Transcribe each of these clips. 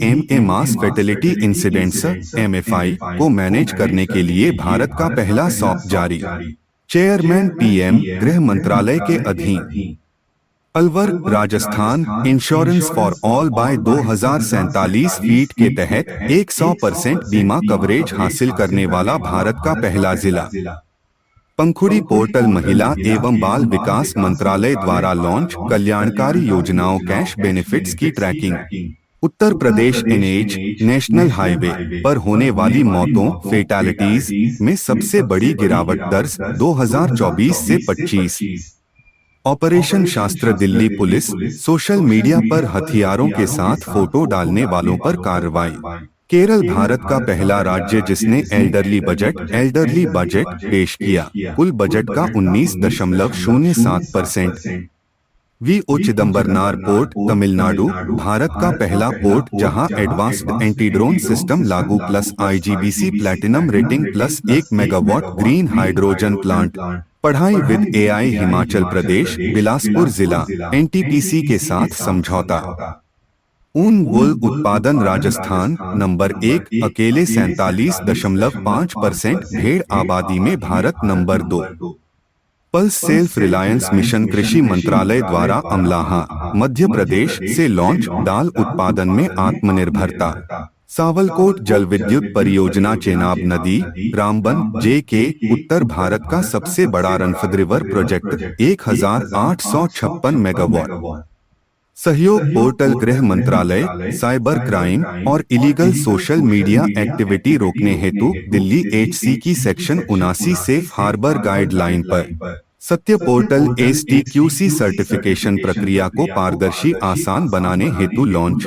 EMA मास fertility incidents MFI को manage करने के लिए भारत का पहला सॉप जारी। चेयरमैन PM गृह मंत्रालय के अधीन। Alwar Rajasthan insurance for all by 2047 फीट के तहत 100% बीमा कवरेज हासिल करने वाला भारत का पहला जिला। पंखुड़ी पोर्टल महिला एवं बाल विकास मंत्रालय द्वारा लॉन्च कल्याणकारी योजनाओं कैश बेनिफिट्स की trekking. Uttar Pradesh NH national highway पर होने वाली मौतों फेटालिटीज में सबसे बड़ी गिरावट दर्ज 2024 से 25। ऑपरेशन शास्त्र दिल्ली पुलिस सोशल मीडिया पर हथियारों के साथ फोटो डालने वालों पर कार्रवाई। केरल भारत का पहला राज्य जिसने एल्डरली बजट पेश किया। कुल बजट का 19.07%। VO चिदम्बरनार पोर्ट तमिलनाडु भारत का पहला पोर्ट जहां एडवांस्ड एंटी ड्रोन सिस्टम लागू plus IGBC platinum rating plus 1 megawatt green hydrogen plant. पढ़ाई विद AI हिमाचल प्रदेश बिलासपुर जिला NTPC के साथ समझौता। ऊन वूल उत्पादन राजस्थान नंबर 1 अकेले 47.5%। भेड़ आबादी में Bharat number 2। Pulse self reliance mission कृषि मंत्रालय द्वारा अमलाहा मध्य प्रदेश से लॉन्च दाल उत्पादन में आत्मनिर्भरता। सावलकोट जल विद्युत परियोजना चेनाब नदी रामबन JK उत्तर भारत का सबसे बड़ा रनफद्रिवर प्रोजेक्ट 1856 मेगावाट। सहयोग पोर्टल गृह मंत्रालय साइबर क्राइम और इलीगल सोशल मीडिया एक्टिविटी रोकने हेतु दिल्ली HC की सेक्शन 79 सेफ हार्बर गाइडलाइन पर। सत्य पोर्टल STQC सर्टिफिकेशन प्रक्रिया को पारदर्शी आसान बनाने हेतु लॉन्च।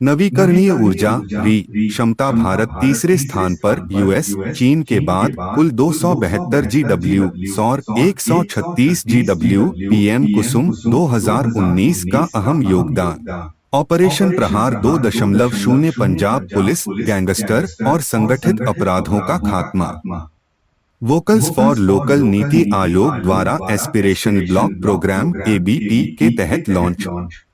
नवीकरणीय ऊर्जा क्षमता भारत तीसरे स्थान पर US चीन के बाद कुल 272 GW सौर 136 GW। PM कुसुम 2019 का अहम योगदान। ऑपरेशन प्रहार 2.0 पंजाब पुलिस गैंगस्टर और संगठित अपराधों का खात्मा। Vocals for local NITI Aayog द्वारा एस्पिरेशन ब्लॉक प्रोग्राम ABP के तहत लॉन्च।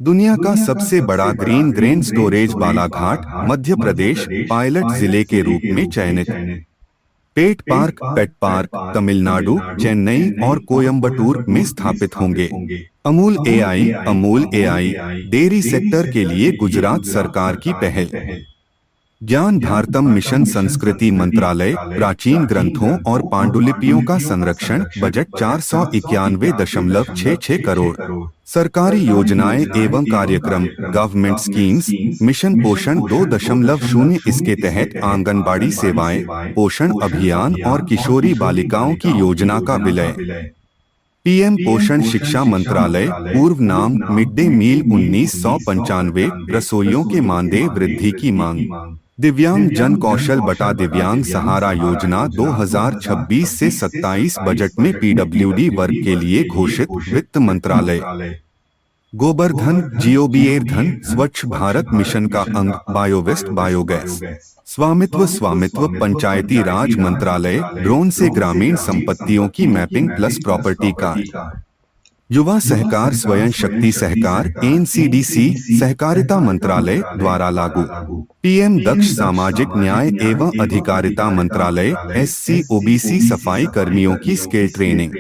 दुनिया का सबसे बड़ा green grain storage Balaghat Madhya Pradesh pilot जिले के रूप में चयनित। पेट पार्क तमिलनाडु चेन्नई और कोयम्बटूर में स्थापित होंगे। अमूल AI डेयरी सेक्टर के लिए गुजरात सरकार की पहल। ज्ञान भारतम मिशन संस्कृति मंत्रालय प्राचीन ग्रंथों और पांडुलिपियों का संरक्षण बजट 491.66 करोड़। सरकारी योजनाएं एवं कार्यक्रम गवर्नमेंट स्कीम्स मिशन पोषण 2.0 इसके तहत आंगनबाड़ी सेवाएं पोषण अभियान और किशोरी बालिकाओं की योजना का विलय। PM पोषण शिक्षा मंत्रालय पूर्व नाम मिड डे मील 1995 रसोइयों के मानदेय वृद्धि की मांग। दिव्यांग जन कौशल बटा दिव्यांग सहारा योजना 2026 से 27 बजट में PWD वर्ग के लिए घोषित। वित्त मंत्रालय। गोबर्धन GOBR धन स्वच्छ भारत मिशन का अंग बायोवेस्ट बायोगैस। स्वामित्व पंचायती राज मंत्रालय ड्रोन से ग्रामीण संपत्तियों की मैपिंग प्लस प्रॉपर्टी कार्ड। युवा सहकार स्वयं शक्ति सहकार NCDC सहकारिता मंत्रालय द्वारा लागू। PM दक्ष सामाजिक न्याय एवं अधिकारिता मंत्रालय SC OBC सफाई कर्मियों की स्किल ट्रेनिंग।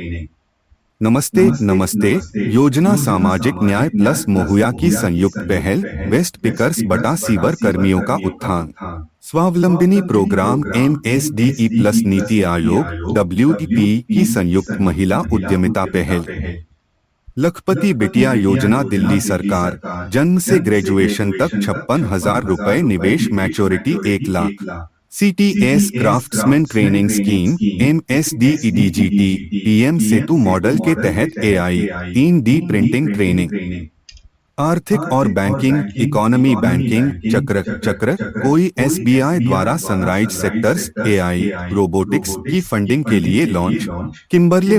नमस्ते योजना सामाजिक न्याय प्लस मोहुया की संयुक्त पहल वेस्ट पिकर्स बटा सीवर कर्मियों का उत्थान। स्वावलंबिनी programme MSDE plus NITI Aayog WEP की संयुक्त महिला उद्यमिता पहल। लखपति बिटिया योजना दिल्ली सरकार जन्म से ग्रेजुएशन तक 56,000 रुपए निवेश maturity 1 lakh. CTS craftsman training scheme MSDEDGT PM सेतु मॉडल के तहत AI 3D प्रिंटिंग ट्रेनिंग। आर्थिक और बैंकिंग इकोनॉमी बैंकिंग चक्र कोई SBI द्वारा सनराइज सेक्टर्स AI रोबोटिक्स की फंडिंग के लिए launch. Kimberley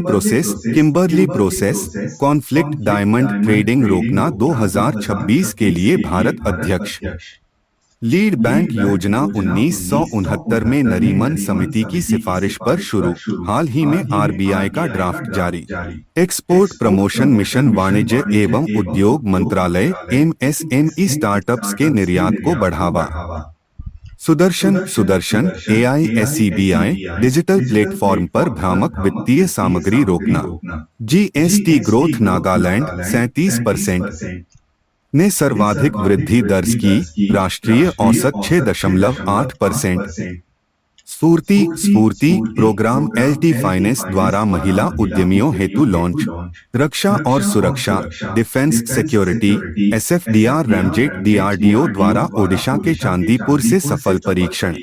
process conflict diamond trading रोकना 2026 के लिए भारत अध्यक्ष। लीड बैंक योजना 1969 में नरीमन समिति की सिफारिश पर शुरू, हाल ही में आरबीआई का ड्राफ्ट जारी। एक्सपोर्ट प्रमोशन मिशन वाणिज्य एवं उद्योग मंत्रालय एमएसएमई स्टार्टअप्स के निर्यात को बढ़ावा। सुदर्शन एआईएसईबीआई डिजिटल प्लेटफॉर्म पर भ्रामक वित्तीय सामग्री रोकना। जीएसटी ग्रोथ नागालैंड 37% ने सर्वाधिक वृद्धि दर्ज की, राष्ट्रीय औसत 6.8%। स्फूर्ति प्रोग्राम एलटी फाइनेंस द्वारा महिला उद्यमियों हेतु लॉन्च। रक्षा और सुरक्षा defence security SFDR ramjet DRDO द्वारा ओडिशा के चांदीपुर से सफल परीक्षण।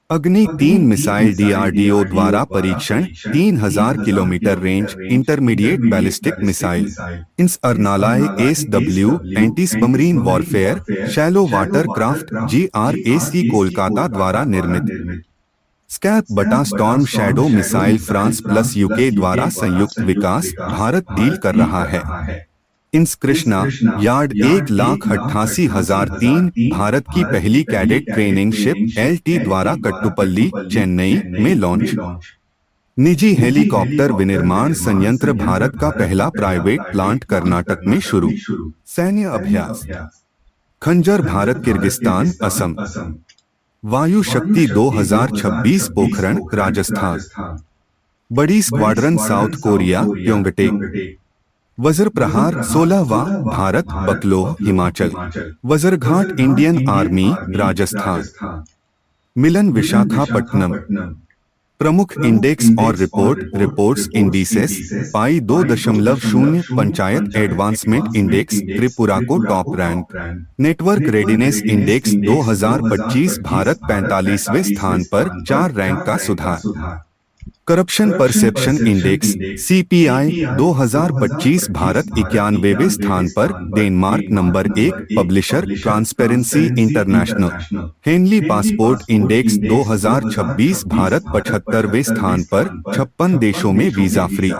अग्नि 3 मिसाइल डीआरडीओ द्वारा परीक्षण, 3000 kilometre range intermediate ballistic missile. INS अर्नालाय SW anti submarine warfare shallow water craft GRSE Kolkata द्वारा निर्मित। स्कैप बटा storm shadow missile France plus UK द्वारा संयुक्त विकास, भारत डील कर रहा है। इंस कृष्णा यार्ड 1,88,003 भारत की पहली कैडेट ट्रेनिंग शिप एलटी द्वारा कट्टुपल्ली चेन्नई में लॉन्च। निजी हेलीकॉप्टर विनिर्माण संयंत्र भारत का पहला प्राइवेट प्लांट कर्नाटक में शुरू। सैन्य अभ्यास खंजर भारत किर्गिस्तान असम। वायु शक्ति 2026 पोखरण राजस्थान। बड़ी squadron south Korea Pyeongtaek. Vajra Prahar 16वां भारत बकलोह हिमाचल। Vajraghat Indian army Rajasthan. मिलन विशाखापट्टनम। प्रमुख इंडेक्स और reports indices PAI 2.0 panchayat advancement index Tripura को top rank. Network readiness index 2025 Bharat 45वें स्थान पर 4 रैंक का सुधार। Corruption perception index CPI 2025 Bharat 91वें स्थान पर, Denmark number 1। Publisher transparency international. Henley passport index 2026 Bharat 75वें स्थान पर, 56 देशों में visa free.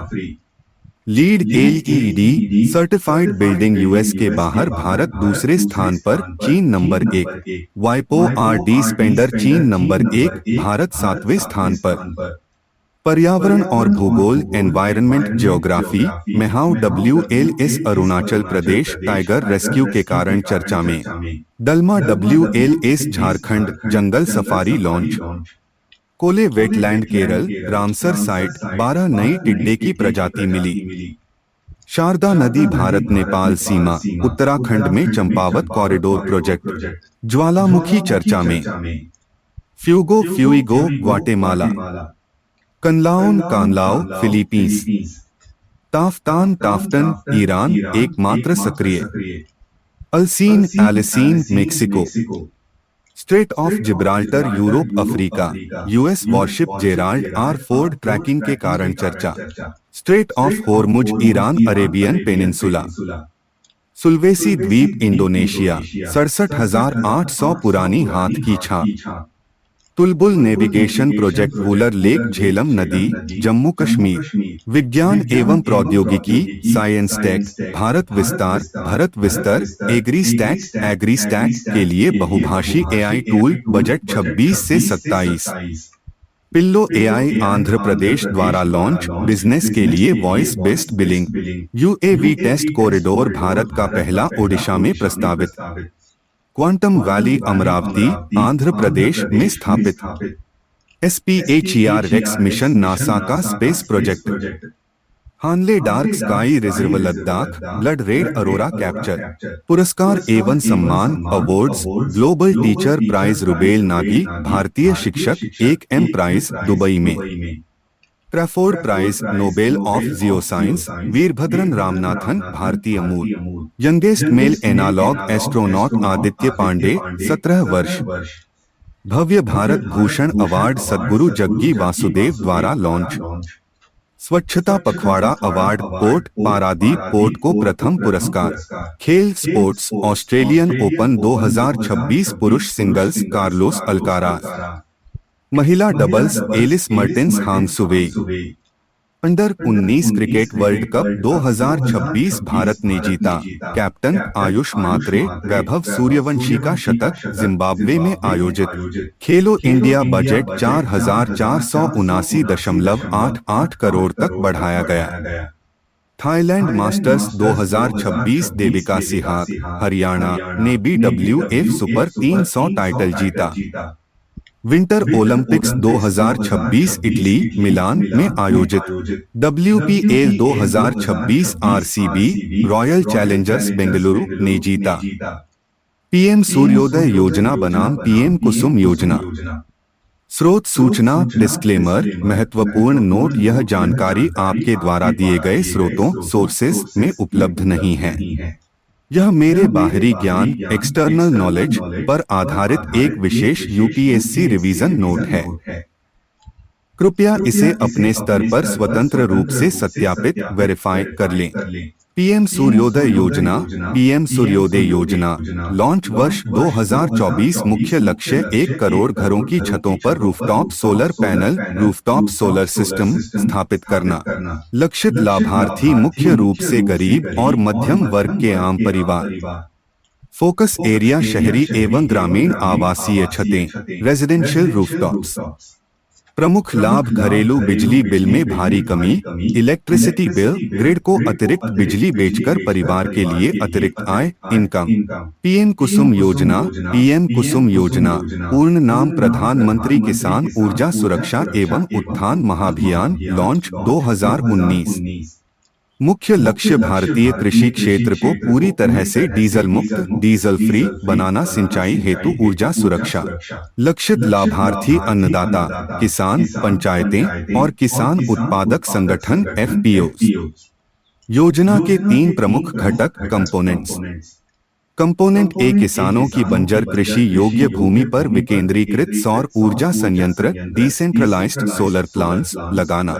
Lead LED certified building US के बाहर भारत दूसरे स्थान पर, चीन नंबर 1। वाइपो आरडी स्पेंडर चीन नंबर 1, भारत 7वें स्थान पर। पर्यावरण और भूगोल environment geography मेहाउ WLS Arunachal Pradesh tiger rescue के कारण चर्चा में। डलमा WLS झारखंड जंगल सफारी लॉन्च। कोले वेटलैंड केरल रामसर साइट 12 नई टिड्डे की प्रजाति मिली। शारदा नदी भारत नेपाल सीमा उत्तराखंड में चंपावत कॉरिडोर प्रोजेक्ट। ज्वालामुखी चर्चा में। Fuego Guatemala. Kanlaon Kanlaon Philippines. Taftan Iran एकमात्र सक्रिय। अल्सीन एलिसीन Mexico. Strait of Gibraltar Europe Africa US warship Gerald R Ford tracking के कारण चर्चा। Strait of Hormuz Iran Arabian peninsula. Sulawesi द्वीप इंडोनेशिया 67,800 पुरानी हाथ की छाप। Tulbul navigation project Wular lake Jhelum नदी जम्मू कश्मीर। विज्ञान एवं प्रौद्योगिकी साइंस टेक भारत विस्तार एग्री स्टैक के लिए बहुभाषी एआई टूल बजट 26 से 27। पिल्लो एआई आंध्र प्रदेश द्वारा लॉन्च, बिजनेस के लिए voice based billing. UAV test corridor Bharat का पहला ओडिशा में प्रस्तावित। क्वांटम वैली अमरावती आंध्र प्रदेश में स्थापित। SPHERX मिशन नासा का space project. Hanle dark sky reserve Ladakh blood red aurora capture. पुरस्कार एवं सम्मान awards global teacher prize Rouble Nagi भारतीय शिक्षक 1M प्राइज दुबई में। Crafoord prize Nobel of geoscience Veerabhadran Ramanathan भारतीय मूल। Youngest male analogue astronaut Aditya Pandey 17 वर्ष। भव्य भारत भूषण अवार्ड सद्गुरु जग्गी वासुदेव द्वारा लॉन्च। स्वच्छता पखवाड़ा अवार्ड पोर्ट पारादीप पोर्ट को प्रथम पुरस्कार। खेल स्पोर्ट्स ऑस्ट्रेलियन ओपन 2026 पुरुष सिंगल्स कार्लोस अल्काराज। महिला डबल्स एलिस मर्टेंस हांगसुवे। Under 19 cricket world cup 2026 Bharat ने जीता। कैप्टन आयुष मात्रे, वैभव सूर्यवंशी का शतक। जिम्बाब्वे में आयोजित खेलो इंडिया बजट 4,479.88 करोड़ तक बढ़ाया गया। थाईलैंड मास्टर्स 2026 देविका सिहाग, हरियाणा ने BWF सुपर 300 टाइटल जीता। विंटर ओलंपिक्स 2026 इटली मिलान में आयोजित। WPL 2026 RCB royal Challengers Bengaluru ने जीता। PM सूर्योदय योजना बनाम PM कुसुम योजना। स्रोत सूचना डिस्क्लेमर। महत्वपूर्ण नोट, यह जानकारी आपके द्वारा दिए गए स्रोतों सोर्सेस में उपलब्ध नहीं है। यह मेरे बाहरी ज्ञान एक्सटर्नल नॉलेज पर आधारित एक विशेष UPSC रिवीजन नोट है। कृपया इसे अपने स्तर पर स्वतंत्र रूप से सत्यापित वेरीफाई कर लें। PM सूर्योदय योजना। PM सूर्योदय योजना लॉन्च वर्ष 2024। मुख्य लक्ष्य 1 करोड़ घरों की छतों पर rooftop solar panel rooftop solar system स्थापित करना। लक्षित लाभार्थी मुख्य रूप से गरीब और मध्यम वर्ग के आम परिवार। फोकस एरिया शहरी एवं ग्रामीण आवासीय छतें रेजिडेंशियल रूफटॉप्स। प्रमुख लाभ घरेलू बिजली बिल में भारी कमी। इलेक्ट्रिसिटी बिल ग्रिड को अतिरिक्त बिजली बेचकर परिवार के लिए अतिरिक्त आय इनकम। PM कुसुम योजना। PM कुसुम योजना पूर्ण नाम प्रधानमंत्री किसान ऊर्जा सुरक्षा एवं उत्थान महाभियान लॉन्च 2019। मुख्य लक्ष्य भारतीय कृषि क्षेत्र को पूरी तरह से डीजल मुक्त डीजल फ्री बनाना। सिंचाई हेतु ऊर्जा सुरक्षा। लक्षित लाभार्थी अन्नदाता किसान पंचायतें और किसान उत्पादक संगठन FPOs। योजना के 3 प्रमुख घटक कंपोनेंट्स। कंपोनेंट A किसानों की बंजर कृषि योग्य भूमि पर विकेंद्रीकृत सौर ऊर्जा संयंत्र डिसेंट्रलाइज्ड सोलर प्लांट्स लगाना।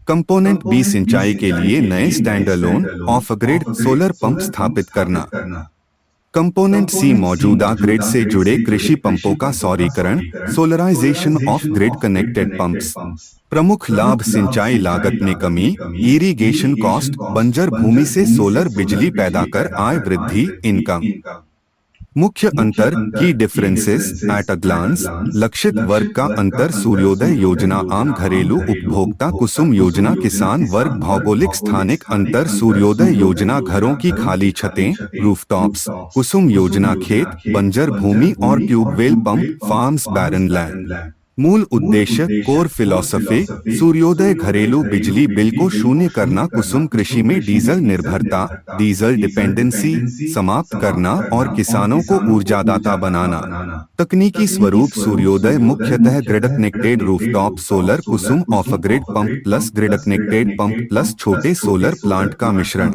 कंपोनेंट B सिंचाई के लिए नए standalone of grid solar pump स्थापित करना। कंपोनेंट C मौजूदा ग्रिड से जुड़े कृषि पंपों का सौरीकरण solarisation of grid connected pumps. प्रमुख लाभ सिंचाई लागत में कमी, इरिगेशन कॉस्ट, बंजर भूमि से सोलर बिजली पैदा कर आय वृद्धि इनकम। मुख्य अंतर की डिफरेंसेस एट अ ग्लांस। लक्षित वर्ग का अंतर। सूर्योदय योजना आम घरेलू उपभोक्ता, कुसुम योजना किसान वर्ग। भौगोलिक स्थानिक अंतर। सूर्योदय योजना घरों की खाली छतें रूफटॉप्स, कुसुम योजना खेत बंजर भूमि और tubewell pump farms barren land. मूल उद्देश्य कोर फिलॉसफी। सूर्योदय घरेलू बिजली बिल को शून्य करना, कुसुम कृषि में डीजल निर्भरता डीजल डिपेंडेंसी समाप्त करना और किसानों को ऊर्जादाता बनाना। तकनीकी स्वरूप सूर्योदय मुख्यतः grid connected rooftop solar Kusum of grid pump plus grid connected pump plus छोटे सोलर प्लांट का मिश्रण।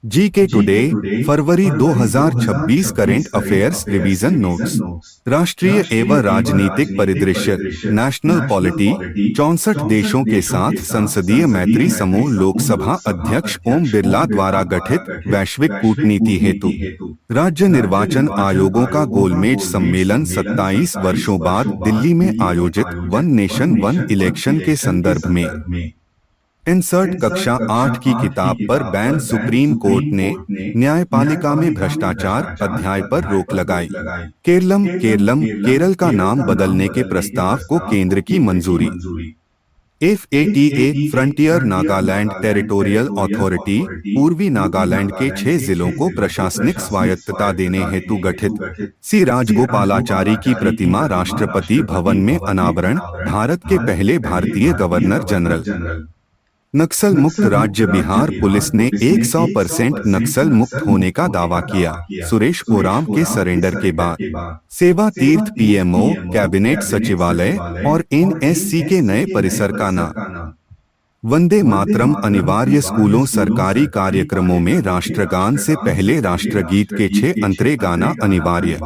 GK टुडे फरवरी 2026 करेंट अफेयर्स रिवीजन नोट्स। राष्ट्रीय एवं राजनीतिक परिदृश्य नेशनल पॉलिटी। 64 देशों के साथ संसदीय मैत्री समूह। लोकसभा अध्यक्ष ओम बिरला द्वारा गठित वैश्विक कूटनीति हेतु राज्य निर्वाचन आयोगों का गोलमेज सम्मेलन। 27 वर्षों बाद दिल्ली में आयोजित वन नेशन वन इलेक्शन के संदर्भ में। इंसर्ट कक्षा 8 की किताब पर बैन। सुप्रीम कोर्ट ने न्यायपालिका में भ्रष्टाचार अध्याय पर रोक लगाई। केरल का नाम बदलने के प्रस्ताव को केंद्र की मंजूरी। FATA frontier Nagaland territorial authority पूर्वी नागालैंड के 6 जिलों को प्रशासनिक स्वायत्तता देने हेतु गठित। C राजगोपालाचारी की प्रतिमा राष्ट्रपति भवन में अनावरण। भारत के पहले भारतीय गवर्नर जनरल। नक्सल मुक्त राज्य बिहार पुलिस ने 100% नक्सल मुक्त होने का दावा किया। सुरेश ओराम के सरेंडर के बाद सेवा तीर्थ PMO कैबिनेट सचिवालय और NSC के नए परिसर का नाम। वंदे मातरम अनिवार्य स्कूलों सरकारी कार्यक्रमों में राष्ट्रगान से पहले राष्ट्रगीत के 6 अंतरे गाना अनिवार्य।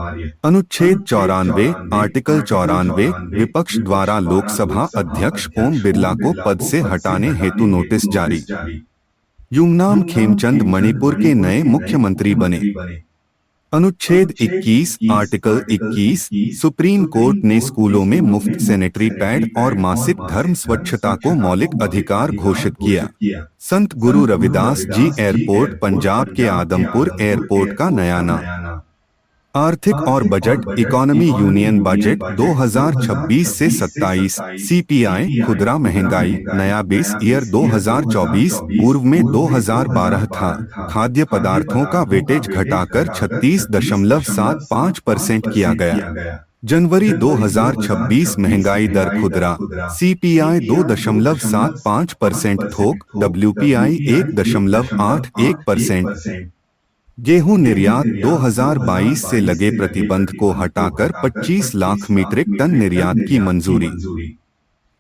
अनुच्छेद 94 आर्टिकल 94 विपक्ष द्वारा लोकसभा अध्यक्ष ओम बिरला को पद से हटाने हेतु नोटिस जारी। युमनाम खेमचंद मणिपुर के नए मुख्यमंत्री बने। अनुच्छेद 21 आर्टिकल 21 सुप्रीम कोर्ट ने स्कूलों में मुफ्त सैनिटरी पैड और मासिक धर्म स्वच्छता को मौलिक अधिकार घोषित किया। संत गुरु रविदास जी एयरपोर्ट पंजाब के आदमपुर एयरपोर्ट का नया नाम। आर्थिक और बजट इकोनॉमी यूनियन बजट 2026 से 27 सीपीआई खुदरा महंगाई नया बेस ईयर 2024 पूर्व में 2012 था। खाद्य पदार्थों का वेटेज घटाकर 36.75% किया गया। जनवरी 2026 महंगाई दर खुदरा सीपीआई 2.75% थोक डब्ल्यूपीआई 1.81%। गेहूं निर्यात 2022 से लगे प्रतिबंध को हटाकर 25 लाख मीट्रिक टन निर्यात की मंजूरी।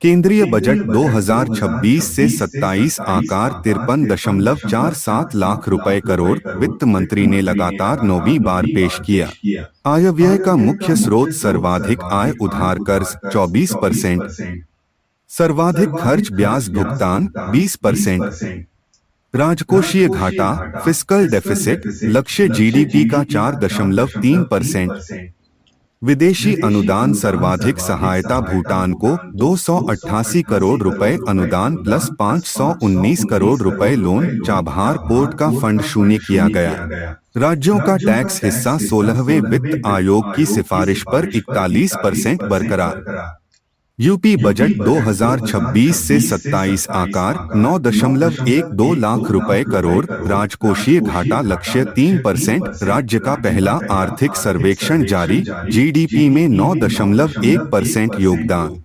केंद्रीय बजट 2026 से 27 आकार 53.47 लाख रुपए करोड़। वित्त मंत्री ने लगातार 9वीं बार पेश किया। आय व्यय का मुख्य स्रोत सर्वाधिक आय उधार कर्ज 24%, सर्वाधिक खर्च ब्याज भुगतान 20%। राजकोषीय घाटा फिस्कल डेफिसिट लक्ष्य जीडीपी का 4.3%। विदेशी अनुदान सर्वाधिक सहायता भूटान को 288 करोड़ रुपए अनुदान प्लस 519 करोड़ रुपए लोन। चाबहार पोर्ट का फंड शून्य किया गया। राज्यों का टैक्स हिस्सा 16वें वित्त आयोग की सिफारिश पर 41% बरकरार। यूपी बजट 2026 से 27 आकार 9.12 लाख रुपए करोड़। राजकोषीय घाटा लक्ष्य 3%। राज्य का पहला आर्थिक सर्वेक्षण जारी, जीडीपी में 9.1% योगदान।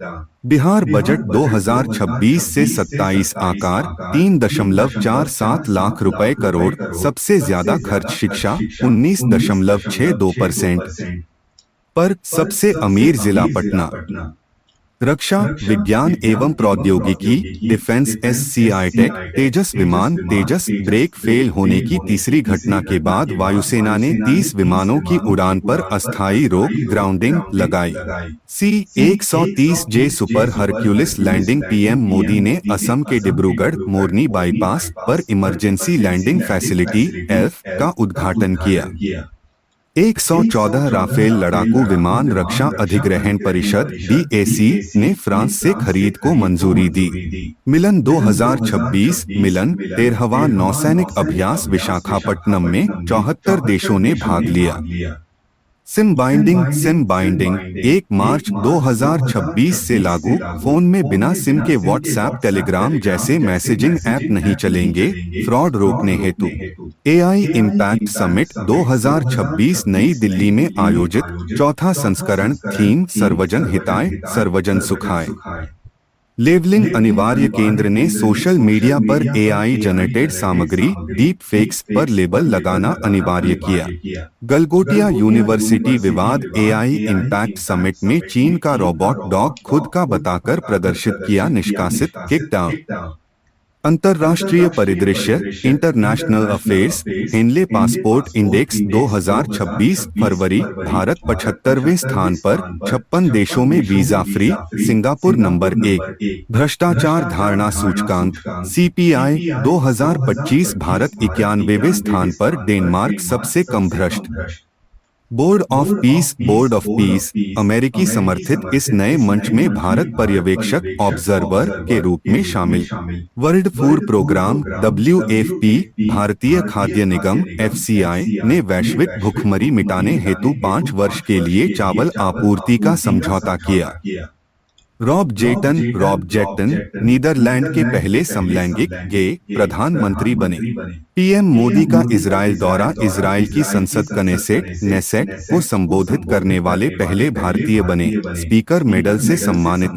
बिहार बजट 2026 से 27 आकार 3.47 लाख रुपए करोड़। सबसे ज्यादा खर्च शिक्षा 19.62% पर। सबसे अमीर जिला पटना। रक्षा विज्ञान एवं प्रौद्योगिकी डिफेंस एससीआई टेक तेजस विमान तेजस ब्रेक फेल होने की तीसरी घटना के बाद वायुसेना ने 30 विमानों की उड़ान पर अस्थायी रोक ग्राउंडिंग लगाई। C-130J super Hercules landing. PM Modi ने असम के डिब्रूगढ़ मोरनी बाईपास पर इमरजेंसी लैंडिंग फैसिलिटी एल्फ का उद्घाटन किया। 114 राफेल लड़ाकू विमान रक्षा अधिग्रहण परिषद DAC ने फ्रांस से खरीद को मंजूरी दी। मिलन 2026 मिलन 13वां नौसैनिक अभ्यास विशाखापट्टनम में 74 देशों ने भाग लिया। सिम बाइंडिंग 1 मार्च 2026 से लागू। फोन में बिना सिम के व्हाट्सएप टेलीग्राम जैसे मैसेजिंग ऐप नहीं चलेंगे। फ्रॉड रोकने हेतु AI इम्पैक्ट समिट 2026 नई दिल्ली में आयोजित। चौथा संस्करण। थीम सर्वजन हिताय सर्वजन सुखाय। लेबलिंग अनिवार्य। केंद्र ने सोशल मीडिया पर AI जनरेटेड सामग्री डीप फेक्स पर लेबल लगाना अनिवार्य किया। गलगोटिया यूनिवर्सिटी विवाद। AI इम्पैक्ट समिट में चीन का रोबोट डॉग खुद का बताकर प्रदर्शित किया निष्कासित किक डाउन। अंतर्राष्ट्रीय परिदृश्य international affairs. Henley passport index 2026 फरवरी। भारत 75वें स्थान पर। 56 देशों में वीजा फ्री। Singapore number 1। भ्रष्टाचार धारणा सूचकांक CPI 2025। भारत 91वें स्थान पर। डेनमार्क सबसे कम भ्रष्ट। बोर्ड ऑफ पीस अमेरिकी समर्थित इस नए मंच में भारत पर्यवेक्षक ऑब्जर्वर के रूप में शामिल। वर्ल्ड फूड प्रोग्राम WFP भारतीय खाद्य निगम FCI ने वैश्विक भूखमरी मिटाने हेतु 5 वर्ष के लिए चावल आपूर्ति का समझौता किया। रॉब जेटन नीदरलैंड के पहले समलैंगिक गे प्रधानमंत्री बने। पीएम मोदी का इजराइल दौरा। इजराइल की संसद नेसेट को संबोधित करने वाले पहले भारतीय बने। स्पीकर मेडल से सम्मानित।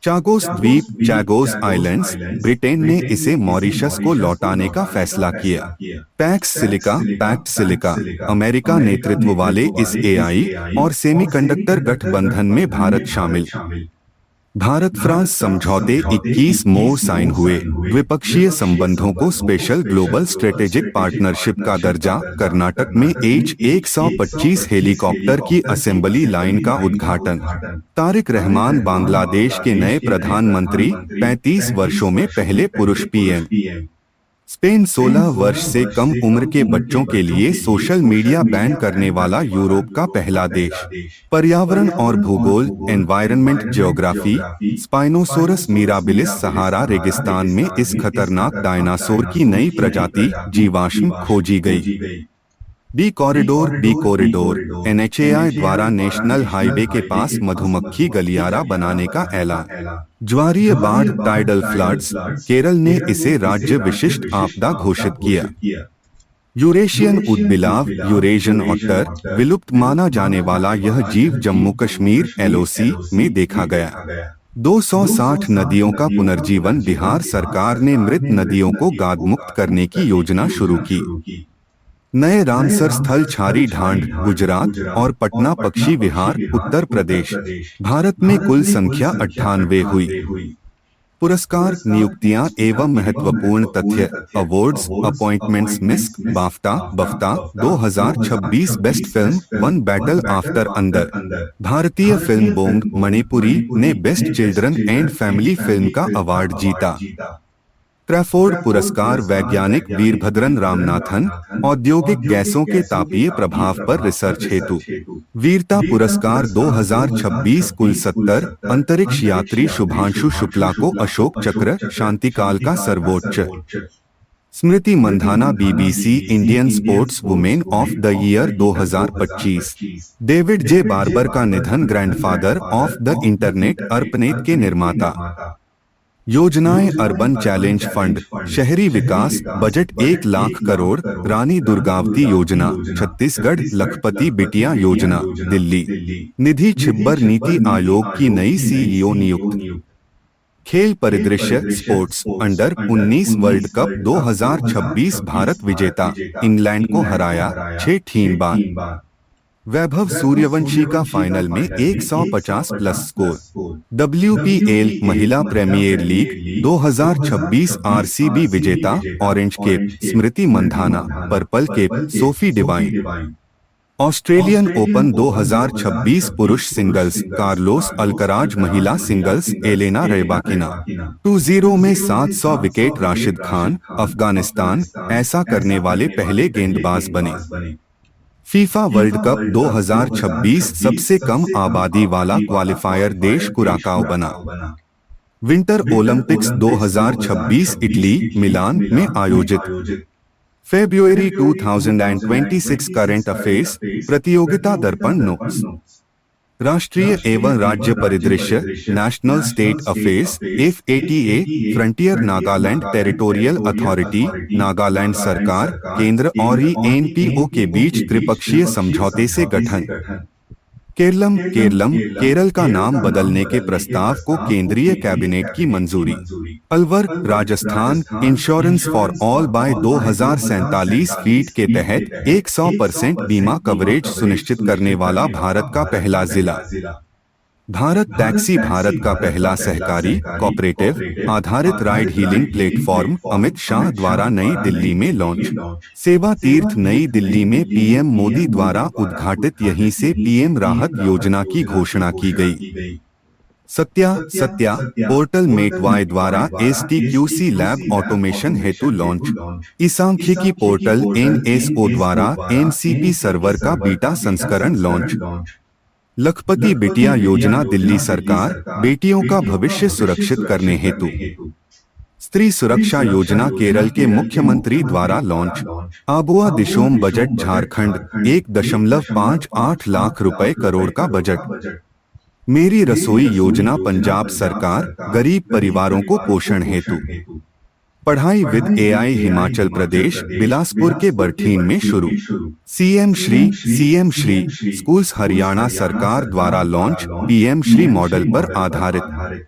चागोस द्वीप चैगोस आइलैंड्स। ब्रिटेन ने इसे मॉरिशस को लौटाने का फैसला किया। पैक्ट सिलिका अमेरिका नेतृत्व वाले इस AI और सेमीकंडक्टर गठबंधन में भारत शामिल। भारत फ्रांस समझौते 21 मोर साइन हुए। द्विपक्षीय संबंधों को स्पेशल ग्लोबल स्ट्रेटेजिक पार्टनरशिप का दर्जा। कर्नाटक में H-125 हेलीकॉप्टर की असेंबली लाइन का उद्घाटन। तारिक रहमान बांग्लादेश के नए प्रधानमंत्री। 35 वर्षों में पहले पुरुष PM। स्पेन 16 वर्ष से कम उम्र के बच्चों के लिए सोशल मीडिया बैन करने वाला यूरोप का पहला देश। पर्यावरण और भूगोल एनवायरनमेंट ज्योग्राफी। स्पाइनोसोरस मिराबिलिस सहारा रेगिस्तान में इस खतरनाक डायनासोर की नई प्रजाति जीवाश्म खोजी गई। बी कॉरिडोर एनएचएआई द्वारा नेशनल हाईवे के पास मधुमक्खी गलियारा बनाने का ऐलान। ज्वारीय बाढ़ टाइडल फ्लड्स, केरल ने इसे राज्य विशिष्ट आपदा घोषित किया। यूरेशियन ऊदबिलाव यूरेशियन ऑटर, विलुप्त माना जाने वाला यह जीव जम्मू कश्मीर एलओसी में देखा गया। 260 नदियों का पुनर्जीवन। बिहार सरकार ने मृत नदियों को गादमुक्त करने की योजना शुरू की। नए रामसर स्थल छारी ढांड गुजरात और पटना पक्षी विहार उत्तर प्रदेश। भारत में कुल संख्या 98 हुई। पुरस्कार नियुक्तियां एवं महत्वपूर्ण तथ्य। Awards appointments misc BAFTA 2026 best film one battle after another. भारतीय फिल्म बोंग मणिपुरी ने best children and family film का अवार्ड जीता। क्रैफोर्ड पुरस्कार वैज्ञानिक वीरभद्रन रामनाथन, औद्योगिक गैसों के तापीय प्रभाव पर रिसर्च हेतु। वीरता पुरस्कार 2026 कुल 70। अंतरिक्ष यात्री शुभांशु शुक्ला को अशोक चक्र शांतिकाल का सर्वोच्च। Smriti Mandhana BBC Indian sports women of the year 2025। David J Barber का निधन grandfather of the internet ARPANET के निर्माता। योजनाएं अर्बन चैलेंज फंड शहरी विकास बजट 1 लाख करोड़। रानी दुर्गावती योजना छत्तीसगढ़। लखपति बिटिया योजना दिल्ली। निधि छिब्बर नीति आयोग की नई सीईओ नियुक्त। खेल परिदृश्य sports under 19 world cup 2026 Bharat विजेता, इंग्लैंड को हराया 6 बार। वैभव सूर्यवंशी का फाइनल में 150 प्लस स्कोर। WPL महिला प्रीमियर लीग 2026 आरसीबी विजेता orange cap Smriti Mandhana, purple cap Sophie Devine. Australian open 2026 पुरुष सिंगल्स कार्लोस अल्कराज, महिला सिंगल्स एलेना रैबाकिना। 2-0 में 700 विकेट। राशिद खान अफगानिस्तान ऐसा करने वाले पहले गेंदबाज बने। फीफा वर्ल्ड कप 2026 सबसे कम आबादी वाला क्वालिफायर देश कुराकाओ बना। विंटर ओलंपिक्स 2026 इटली मिलान में आयोजित। February 2026 करंट अफेयर्स प्रतियोगिता दर्पण नोट्स। राष्ट्रीय एवं राज्य परिदृश्य national state affairs FATA। Frontier Nagaland territorial authority Nagaland सरकार केंद्र और ENPO के बीच त्रिपक्षीय समझौते से गठन। केरल का नाम बदलने के प्रस्ताव को केंद्रीय कैबिनेट की मंजूरी। Alwar Rajasthan insurance for all by 2047 फीट के तहत 100% बीमा कवरेज सुनिश्चित करने वाला भारत का पहला जिला। भारत टैक्सी भारत का पहला सहकारी कोऑपरेटिव आधारित ride hailing platform Amit Shah द्वारा नई दिल्ली में लॉन्च। सेवा तीर्थ नई दिल्ली में पीएम मोदी द्वारा उद्घाटित। यहीं से पीएम राहत योजना की घोषणा की गई। सत्या पोर्टल मेटवाई द्वारा STQC लैब ऑटोमेशन हेतु लॉन्च। ईसांख्यिकी पोर्टल NSO द्वारा MCP सर्वर का बीटा संस्करण लॉन्च। लखपति बिटिया योजना दिल्ली सरकार बेटियों का भविष्य सुरक्षित करने हेतु। स्त्री सुरक्षा योजना केरल के मुख्यमंत्री द्वारा लॉन्च। आबुआ दिशोम बजट झारखंड 1.58 लाख रुपए करोड़ का बजट। मेरी रसोई योजना पंजाब सरकार गरीब परिवारों को पोषण हेतु। पढ़ाई विद AI हिमाचल प्रदेश बिलासपुर के बरठीन में शुरू। सीएम श्री स्कूल्स हरियाणा सरकार द्वारा लॉन्च। PM श्री मॉडल पर आधारित।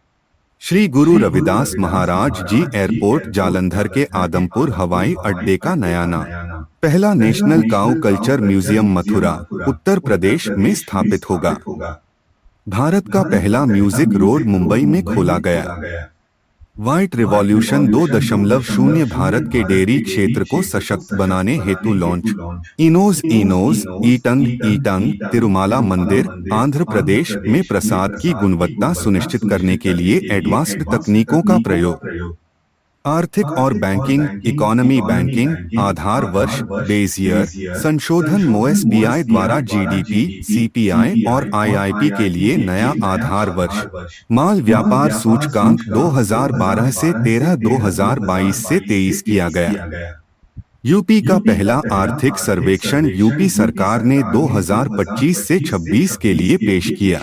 श्री गुरु रविदास महाराज जी एयरपोर्ट जालंधर के आदमपुर हवाई अड्डे का नया नाम। पहला नेशनल काऊ कल्चर म्यूजियम मथुरा उत्तर प्रदेश में स्थापित होगा। भारत का पहला म्यूजिक रोड मुंबई में खोला गया। व्हाइट रिवॉल्यूशन 2.0 भारत के डेयरी क्षेत्र को सशक्त बनाने हेतु लॉन्च। इनोज ईटंग तिरुमाला मंदिर आंध्र प्रदेश में प्रसाद की गुणवत्ता सुनिश्चित करने के लिए एडवांस्ड तकनीकों का प्रयोग। आर्थिक और बैंकिंग इकोनॉमी बैंकिंग आधार वर्ष बेस ईयर संशोधन मोएसबीआई द्वारा जीडीपी सीपीआई और आईआईपी के लिए नया आधार वर्ष। माल व्यापार सूचकांक 2012 से 13 2022 से 23 किया गया। यूपी का पहला आर्थिक सर्वेक्षण यूपी सरकार ने 2025 से 26 के लिए पेश किया।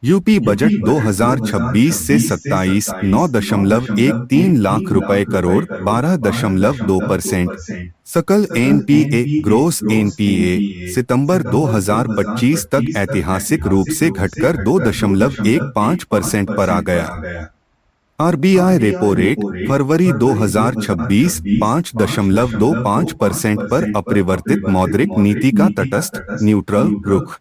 यूपी बजट 2026 से 27 9.13 लाख रुपए करोड़ 12.2%। सकल एनपीए ग्रोस एनपीए सितंबर 2025 तक ऐतिहासिक रूप से घटकर 2.15% पर आ गया। आरबीआई रेपो रेट फरवरी 2026 5.25% पर अपरिवर्तित मौद्रिक नीति का तटस्थ न्यूट्रल रुख।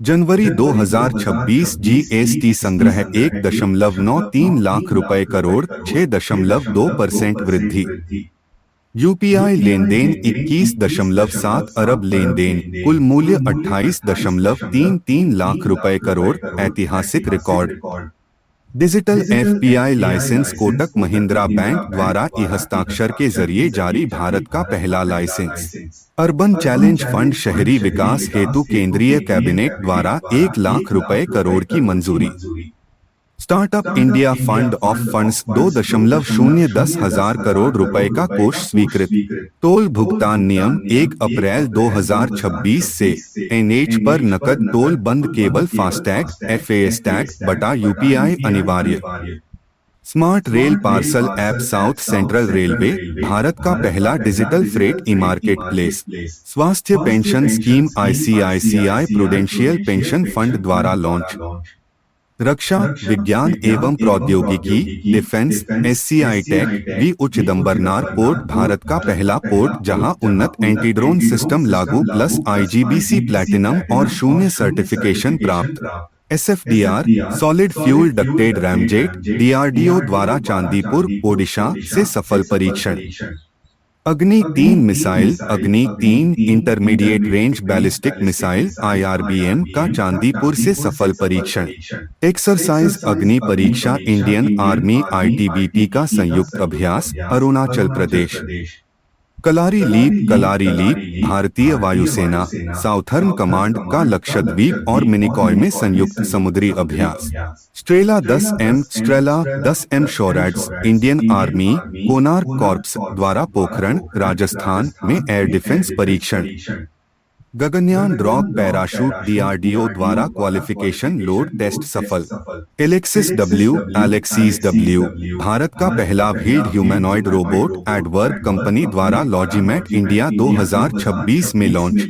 जनवरी 2026 जीएसटी संग्रह 1.93 लाख रुपए करोड़ 6.2% वृद्धि। यूपीआई लेनदेन 21.7 अरब लेनदेन कुल मूल्य 28.33 लाख रुपए करोड़ ऐतिहासिक record. Digital FPI licence Kotak Mahindra bank द्वारा ई-हस्ताक्षर के जरिए जारी भारत का पहला लाइसेंस। अर्बन चैलेंज फंड शहरी विकास हेतु केंद्रीय कैबिनेट द्वारा 1 लाख रुपए करोड़ की मंजूरी। Startup India fund of funds 2.010 हजार करोड़ रुपए का कोष स्वीकृत। टोल भुगतान नियम 1 अप्रैल 2026 से एनएच पर नकद टोल बंद, केवल फास्टैग FASTag बटा यूपीआई अनिवार्य। Smart rail parcel app south central railway Bharat का पहला digital freight e marketplace. स्वास्थ्य pension scheme ICICI prudential pension fund द्वारा लॉन्च। रक्षा विज्ञान एवं प्रौद्योगिकी defence SCI tech V Chidambaranar port Bharat का पहला पोर्ट जहां उन्नत एंटीड्रोन सिस्टम लागू प्लस IGBC प्लैटिनम और 0 सर्टिफिकेशन प्राप्त। SFDR solid fuel ducted ramjet DRDO द्वारा चांदीपुर ओडिशा से सफल परीक्षण। अग्नि 3 मिसाइल अग्नि 3 intermediate range ballistic missile IRBM का चांदीपुर से सफल परीक्षण। एक्सरसाइज अग्नि परीक्षा इंडियन आर्मी ITBP का संयुक्त अभ्यास अरुणाचल प्रदेश। कलारी लीप भारतीय वायुसेना साउथर्न कमांड का लक्षद्वीप और मिनिकॉय में संयुक्त समुद्री अभ्यास। Strela 10M SHORADS Indian army Konark corps द्वारा पोखरण राजस्थान में एयर डिफेंस परीक्षण। गगनयान ड्रॉग पैराशूट DRDO द्वारा क्वालिफिकेशन लोड टेस्ट सफल। एलेक्सिस W भारत का पहला wheeled humanoid robot Addverb company द्वारा लॉजीमैट इंडिया 2026 में लॉन्च।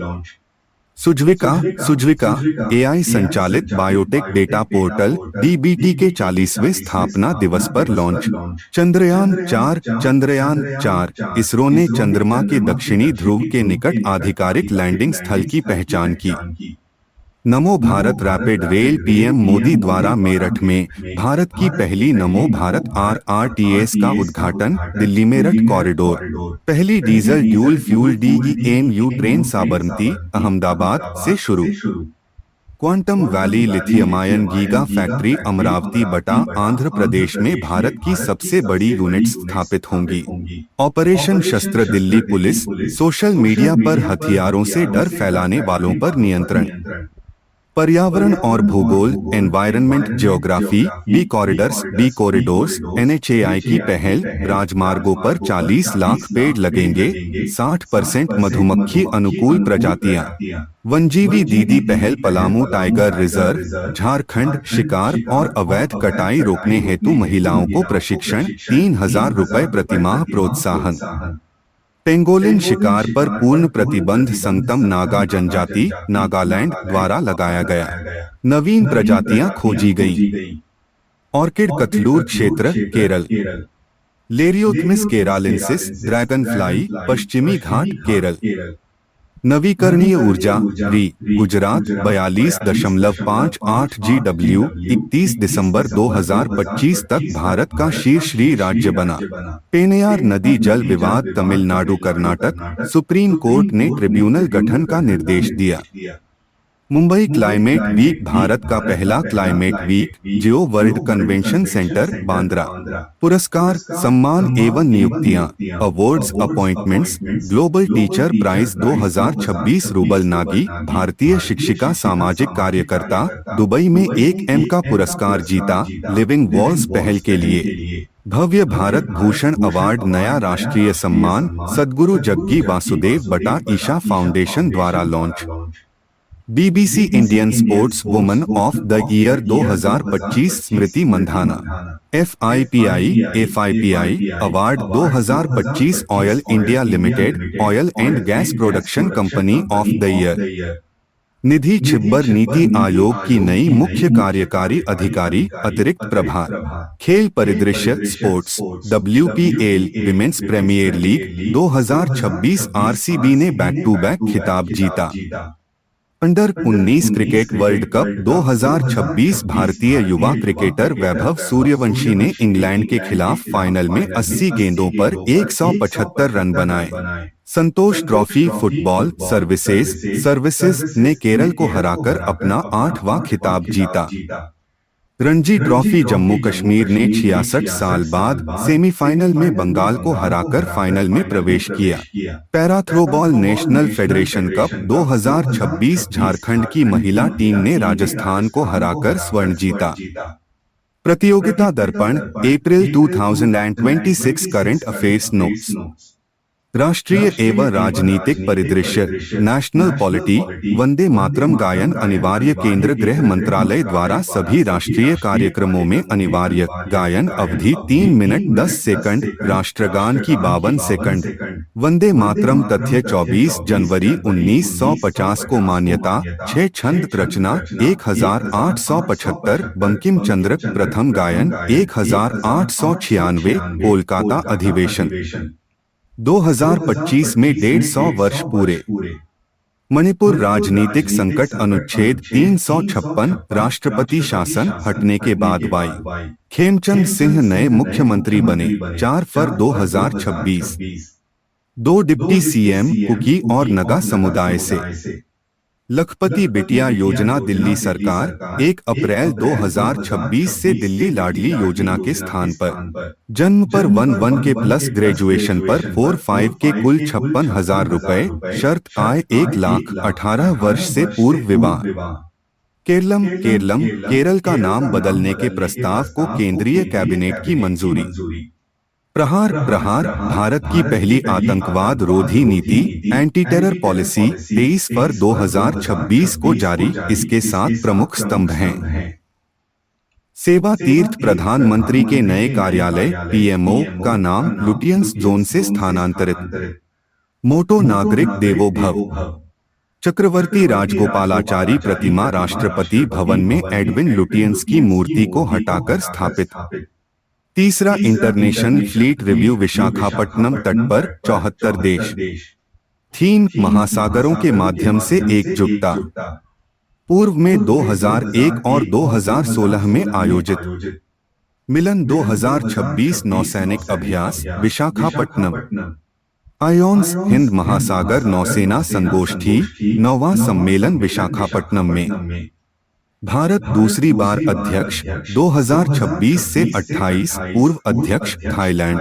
सुजविका AI संचालित बायोटेक डेटा पोर्टल DBT के 40वें स्थापना दिवस पर लॉन्च। चंद्रयान 4 इसरो ने चंद्रमा के दक्षिणी ध्रुव के निकट आधिकारिक लैंडिंग स्थल की पहचान की। नमो Bharat rapid rail PM Modi द्वारा मेरठ में भारत की पहली नमो भारत RRTS का उद्घाटन। दिल्ली मेरठ कॉरिडोर पहली diesel dual fuel DEMU train Sabarmati Ahmedabad से शुरू। Quantum valley lithium ion giga factory Amravati बटा आंध्र प्रदेश में भारत की सबसे बड़ी यूनिट्स स्थापित होंगी। ऑपरेशन शस्त्र दिल्ली पुलिस सोशल मीडिया पर हथियारों से डर फैलाने वालों पर नियंत्रण। पर्यावरण और भूगोल environment geography bee corridors NHAI की पहल। राजमार्गों पर 40 लाख पेड़ लगेंगे, 60% मधुमक्खी अनुकूल प्रजातियां। वनजीवी दीदी पहल पलामू टाइगर रिजर्व झारखंड शिकार और अवैध कटाई रोकने हेतु महिलाओं को प्रशिक्षण 3000 रुपए प्रतिमाह प्रोत्साहन। पेंगोलिन शिकार पर पूर्ण प्रतिबंध संगतम नागा जनजाति नागालैंड द्वारा लगाया गया। नवीन प्रजातियां खोजी गई। ऑर्किड कथलूर क्षेत्र केरल। लेरियोथमिस केरालिनसिस ड्रैगन फ्लाई पश्चिमी घाट केरल। नवीकरणीय ऊर्जा गुजरात 42.58 GW 31 दिसंबर 2025 तक भारत का शीर्ष राज्य बना। पेनेयार नदी जल विवाद तमिलनाडु कर्नाटक सुप्रीम कोर्ट ने ट्रिब्यूनल गठन का निर्देश दिया। मुंबई क्लाइमेट वीक भारत का पहला climate week Jio world convention centre Bandra. पुरस्कार, सम्मान एवं नियुक्तियां, awards, appointments. Global teacher prize 2026 Rouble Nagi, भारतीय शिक्षिका सामाजिक कार्यकर्ता, दुबई में 1M का पुरस्कार जीता। लिविंग वॉल्स पहल के लिए भव्य भारत भूषण अवार्ड, नया राष्ट्रीय सम्मान, सद्गुरु जग्गी वासुदेव बटा ईशा फाउंडेशन द्वारा launch. BBC Indian sports woman of the year 2025 Smriti Mandhana. FIPI award 2025 oil India limited, oil and gas production company of the year. Nidhi Chhibber, NITI Aayog की नई मुख्य कार्यकारी अधिकारी, अतिरिक्त प्रभार। खेल परिदृश्य sports, WPL women's premier league 2026 RCB ने बैक टू बैक खिताब जीता। Under 19 cricket world cup 2026 Bharatiya Yuva cricketer Vaibhav Suryavanshi ने इंग्लैंड के खिलाफ फाइनल में 80 गेंदों पर 175 रन बनाए। संतोष ट्रॉफी फुटबॉल सर्विसेज ने केरल को हराकर अपना 8वां खिताब जीता। रणजी ट्रॉफी जम्मू कश्मीर ने 66 साल बाद सेमीफाइनल में बंगाल को हराकर फाइनल में प्रवेश किया। Para throwball national federation cup 2026 Jharkhand की महिला टीम ने राजस्थान को हराकर स्वर्ण जीता। प्रतियोगिता दर्पण अप्रैल 2026 करंट अफेयर्स नोट्स। राष्ट्रीय एवं राजनीतिक परिदृश्य, नेशनल पॉलिटी। वंदे मातरम गायन अनिवार्य, केंद्र गृह मंत्रालय द्वारा सभी राष्ट्रीय कार्यक्रमों में अनिवार्य। गायन अवधि 3 मिनट 10 सेकंड, राष्ट्रगान की 52 सेकंड। वंदे मातरम तथ्य 24 जनवरी 1950 को मान्यता। 6 छंद रचना 1875, बंकिम चंद्र। प्रथम गायन 1896, कोलकाता अधिवेशन। 2025 में 150 वर्ष पूरे। मणिपुर राजनीतिक संकट, अनुच्छेद 356, राष्ट्रपति शासन हटने के बाद वाई खेमचंद सिंह नए मुख्यमंत्री बने। 4 फरवरी 2026। 2 डिप्टी सीएम कुकी और नगा समुदाय से। लखपति बिटिया योजना दिल्ली सरकार 1 अप्रैल 2026 से दिल्ली लाडली योजना के स्थान पर जन्म पर 1 के प्लस ग्रेजुएशन पर 4-5 के कुल 56,000 रुपए। शर्त आय 1,18 वर्ष से पूर्व विवाह। केरल का नाम बदलने के प्रस्ताव को केंद्रीय कैबिनेट की मंजूरी। प्रहार भारत की पहली आतंकवाद रोधी नीति, एंटी टेरर पॉलिसी 23 फरवरी 2026 को जारी। इसके 7 प्रमुख स्तंभ हैं। सेवा तीर्थ, प्रधानमंत्री के नए कार्यालय PMO का नाम लुटियंस जोन से स्थानांतरित। मोटो नागरिक देवो भव। चक्रवर्ती राजगोपालाचारी प्रतिमा राष्ट्रपति भवन में एडविन लुटियंस की मूर्ति को हटाकर स्थापित। तीसरा इंटरनेशनल फ्लीट रिव्यू, विशाखापट्टनम तट पर 74 देश। थीम, महासागरों के माध्यम से एकजुटता। पूर्व में 2001 और 2016 में आयोजित। मिलन 2026 नौसैनिक अभ्यास, विशाखापट्टनम। आयोन्स हिंद महासागर नौसेना संगोष्ठी 9वां सम्मेलन विशाखापट्टनम में। भारत दूसरी बार अध्यक्ष 2026 से 28, पूर्व अध्यक्ष थाईलैंड।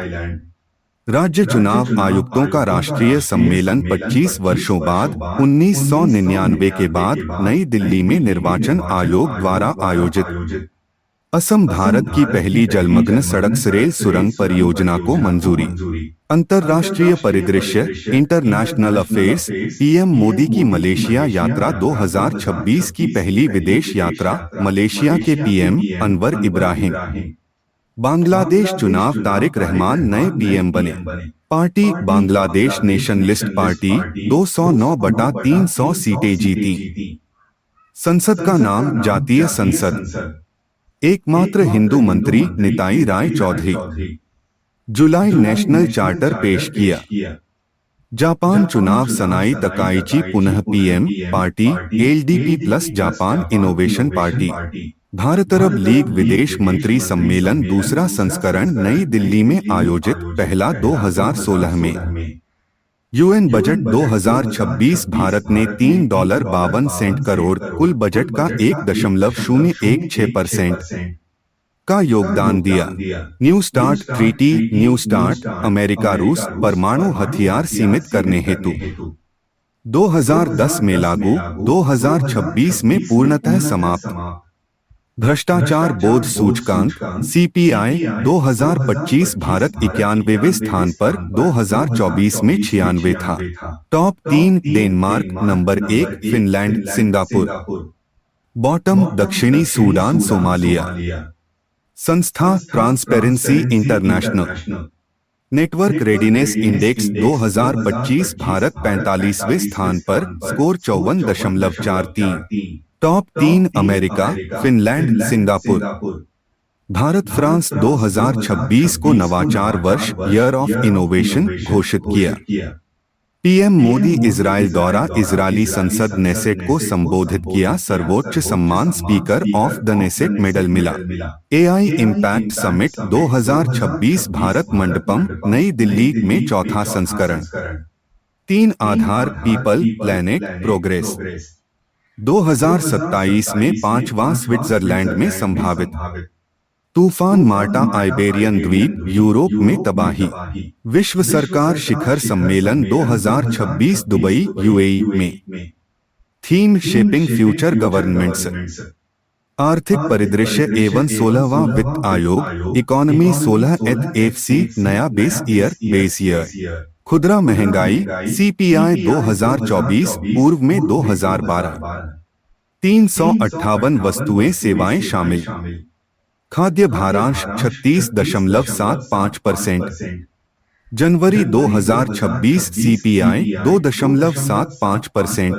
राज्य चुनाव आयुक्तों का राष्ट्रीय सम्मेलन 25 वर्षों बाद 1999 के बाद नई दिल्ली में निर्वाचन आयोग द्वारा आयोजित। असम भारत की पहली जलमग्न सड़क रेल सुरंग परियोजना को मंजूरी। अंतर्राष्ट्रीय परिदृश्य, इंटरनेशनल अफेयर्स। PM मोदी की मलेशिया यात्रा 2026 की पहली विदेश यात्रा। मलेशिया के PM अनवर इब्राहिम। बांग्लादेश चुनाव, तारिक रहमान नए PM बने। पार्टी बांग्लादेश नेशनलिस्ट पार्टी 209/300 सीटें जीती। संसद का नाम जातीय संसद। एकमात्र हिंदू मंत्री निताई राय चौधरी। जुलाई नेशनल चार्टर पेश किया। जापान चुनाव, सनाई तकाइची पुनः PM party. LDP plus Japan innovation party. Bharat Arab league विदेश मंत्री सम्मेलन दूसरा संस्करण नई दिल्ली में आयोजित, पहला 2016 में। यूएन बजट 2026 भारत ने $3.52 करोड़ कुल बजट का 1.016% का योगदान दिया। New start treaty new start America रूस परमाणु हथियार सीमित करने हेतु 2010 में लागू, 2026 में पूर्णतः समाप्त। भ्रष्टाचार बोध सूचकांक सीपीआई 2025 भारत 91वें स्थान पर 2024 में 96 था। Top 3 Denmark, number 1 Finland, Singapore, bottom दक्षिणी सूडान, सोमालिया। संस्था transparency international. Network readiness index 2025 Bharat 45वें स्थान पर, score 54.43। Top 3 America, Finland, Singapore. Bharat France 2026 को नवाचार वर्ष ईयर ऑफ इनोवेशन घोषित किया। पीएम मोदी इजराइल दौरा, इजरायली संसद नेसेट को संबोधित किया। सर्वोच्च सम्मान speaker of the Knesset medal मिला। AI impact summit 2026 Bharat Mandapam, Nai Delhi में चौथा संस्करण। 3 आधार पीपल, प्लेनेट, प्रोग्रेस। 2027 में 5वां स्विट्जरलैंड में संभावित। तूफान मार्टा, आइबेरियन द्वीप, यूरोप में तबाही। विश्व सरकार शिखर सम्मेलन 2026 दुबई, यूएई में। Theme shaping future governments. आर्थिक परिदृश्य एवं 16वां वित्त आयोग, इकोनॉमी 16th नया बेस ईयर। खुदरा महंगाई सीपीआई 2024 पूर्व में 2012। 358 वस्तुएं सेवाएं शामिल। खाद्य भारांश 36.75%। जनवरी 2026 सीपीआई 2.75%।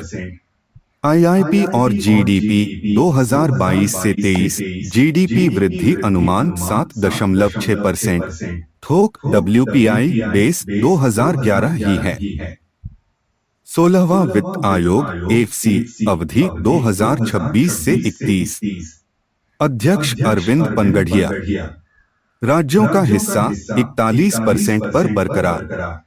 आईआईपी और जीडीपी 2022 से 23 जीडीपी वृद्धि अनुमान 7.6%। थोक डब्ल्यूपीआई बेस 2011 ही है। 16वां वित्त आयोग एफसी अवधि 2026 से 31। अध्यक्ष अरविंद पनगढ़िया। राज्यों का हिस्सा 41% पर बरकरार।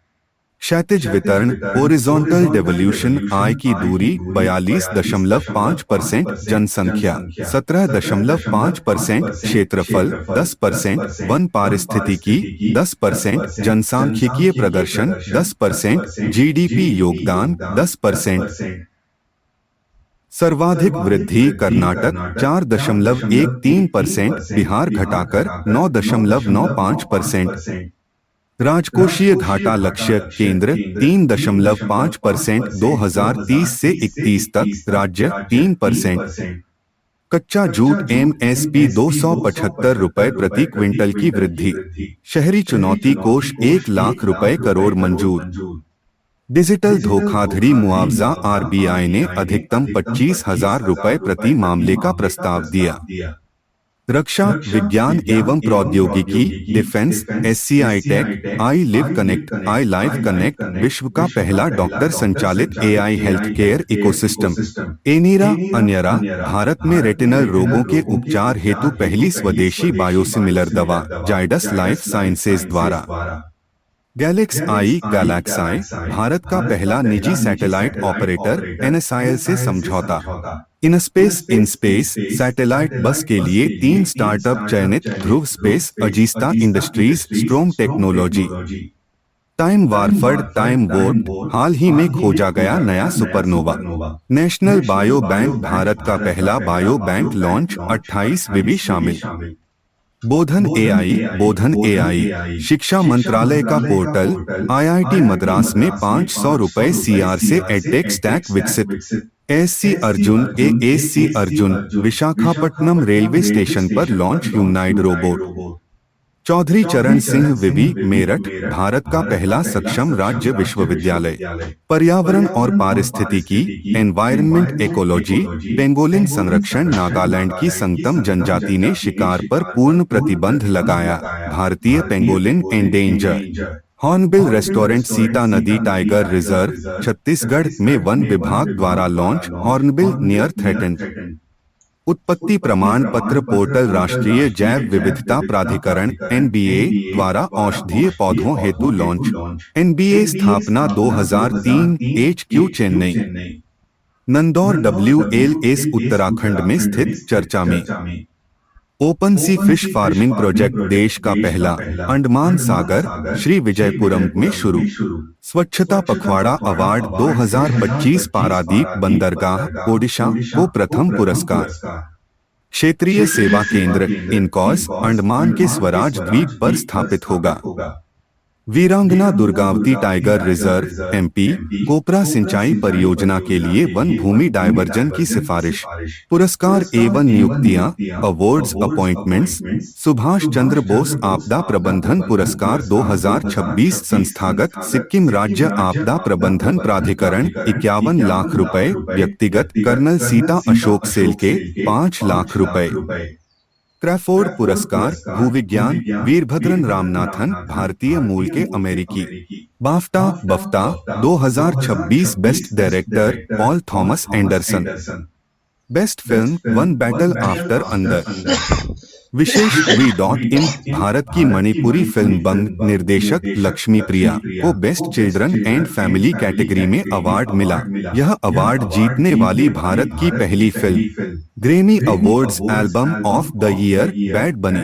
क्षैतिज वितरण हॉरिजॉन्टल डेवोल्यूशन, आय की दूरी 42.5%। जनसंख्या 17.5%। क्षेत्रफल 10%। वन पारिस्थितिकी 10%। जनसांख्यिकीय प्रदर्शन 10%। जीडीपी योगदान 10%। सर्वाधिक वृद्धि कर्नाटक 4.13%। बिहार घटाकर 9.95%। राजकोषीय घाटा लक्ष्य केंद्र 3.5%। 2030 से 31 तक राज्य 3%। कच्चा जूट एमएसपी 275 रुपए प्रति क्विंटल की वृद्धि। शहरी चुनौती कोष 1 लाख रुपए करोड़ मंजूर। डिजिटल धोखाधड़ी मुआवजा आरबीआई ने अधिकतम 25,000 रुपए प्रति मामले का प्रस्ताव दिया। रक्षा विज्ञान एवं प्रौद्योगिकी defence SCI tech, I live connect, I life connect, विश्व का पहला डॉक्टर संचालित एआई हेल्थ केयर इकोसिस्टम। एनीरा अन्यरा भारत में रेटिनल रोगों के उपचार हेतु पहली स्वदेशी बायोसिमिलर दवा जाइडस लाइफ साइंसेज द्वारा। गैलेक्साई भारत का पहला निजी सैटेलाइट ऑपरेटर एनएसआईएल से समझौता। इन स्पेस सैटेलाइट बस के लिए 3 स्टार्टअप चयनित, ध्रुव स्पेस, अजीस्ता इंडस्ट्रीज, स्ट्रोम टेक्नोलॉजी। टाइम वारफर्ड टाइम वोर्ड, हाल ही में खोजा गया नया supernova. National bio bank Bharat का पहला बायो बैंक लॉन्च, 28 विवि शामिल। बोधन एआई शिक्षा मंत्रालय का पोर्टल। आईआईटी मद्रास में 500 रुपए सीआर से एडटेक स्टैक विकसित। SC Arjun Visakhapatnam railway station पर लॉन्च ह्यूमनॉइड रोबोट। चौधरी चरण सिंह विवि मेरठ भारत का पहला सक्षम राज्य विश्वविद्यालय। पर्यावरण और पारिस्थितिकी एनवायरनमेंट इकोलॉजी पेंगोलिन संरक्षण। नागालैंड की संगतम जनजाति ने शिकार पर पूर्ण प्रतिबंध लगाया। भारतीय pangolin endanger. Hornbill restaurant Sitanadi tiger reserve Chhattisgarh में वन विभाग द्वारा लॉन्च। Hornbill near threatened. उत्पत्ति प्रमाण पत्र पोर्टल राष्ट्रीय जैव विविधता प्राधिकरण (एनबीए) द्वारा औषधीय पौधों हेतु लॉन्च। एनबीए स्थापना 2003, HQ चेन्नई। नंदौर WLS उत्तराखंड में स्थित। चर्चा में ओपन सी फिश फार्मिंग प्रोजेक्ट देश का पहला। अंडमान सागर, श्री विजयपुरम में शुरू। स्वच्छता पखवाड़ा अवार्ड 2025 पारादीप बंदरगाह, ओडिशा को प्रथम पुरस्कार। क्षेत्रीय सेवा केंद्र इनकॉस अंडमान के स्वराज द्वीप पर स्थापित होगा। वीरांगना दुर्गावती टाइगर रिजर्व MP कोपरा सिंचाई परियोजना के लिए वन भूमि डायवर्जन की सिफारिश। पुरस्कार एवं नियुक्तियां अवार्ड्स अपॉइंटमेंट्स। सुभाष चंद्र बोस आपदा प्रबंधन पुरस्कार 2026 संस्थागत सिक्किम राज्य आपदा प्रबंधन प्राधिकरण 51 लाख रुपए। व्यक्तिगत कर्नल सीता अशोक सेलके 5 लाख रुपए। क्रैफोर्ड पुरस्कार भूविज्ञान वीरभद्रन रामनाथन भारतीय मूल के अमेरिकी। BAFTA 2026 best director Paul Thomas Anderson. Best film one battle after अंदर। विशेष V.in भारत की मणिपुरी फिल्म बंग निर्देशक लक्ष्मी प्रिया को best children and family category में अवार्ड मिला। यह अवार्ड जीतने वाली भारत की पहली फिल्म। Grammy awards album of the year Bad Bunny.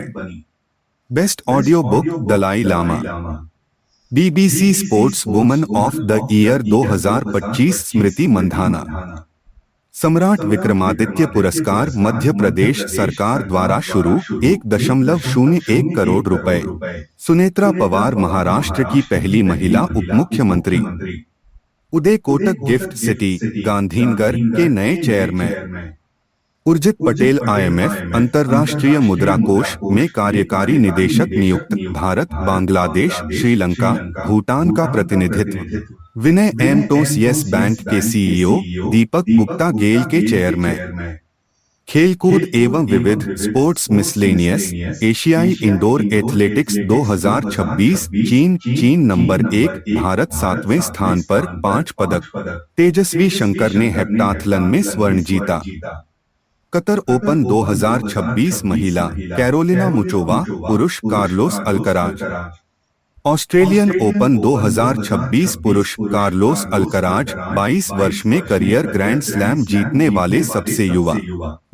Best audio book Dalai Lama. BBC sports woman of the year 2025 Smriti Mandhana. सम्राट विक्रमादित्य पुरस्कार मध्य प्रदेश सरकार द्वारा शुरू 1.01 करोड़ रुपए। सुनेत्रा पवार महाराष्ट्र की पहली महिला उप मुख्यमंत्री। उदय कोटक गिफ्ट सिटी गांधीनगर के नए चेयरमैन। उर्जित पटेल IMF अंतर्राष्ट्रीय मुद्रा कोष में कार्यकारी निदेशक नियुक्त। भारत, बांग्लादेश, श्रीलंका, भूटान का प्रतिनिधित्व। विनय M टोस येस बैंक के CEO। दीपक गुप्ता गेल के चेयरमैन। खेलकूद एवं विविध स्पोर्ट्स मिसलेनियस एशियाई इंडोर एथलेटिक्स 2026 चीन नंबर 1, भारत 7वें स्थान पर 5 पदक। तेजस्वी शंकर ने हेप्टाथलन में स्वर्ण जीता। कतर ओपन 2026 महिला कैरोलिना मुचोवा, पुरुष कार्लोस अल्कराज। ऑस्ट्रेलियन ओपन 2026 पुरुष कार्लोस अल्कराज 22 वर्ष में करियर ग्रैंड स्लैम जीतने वाले सबसे युवा।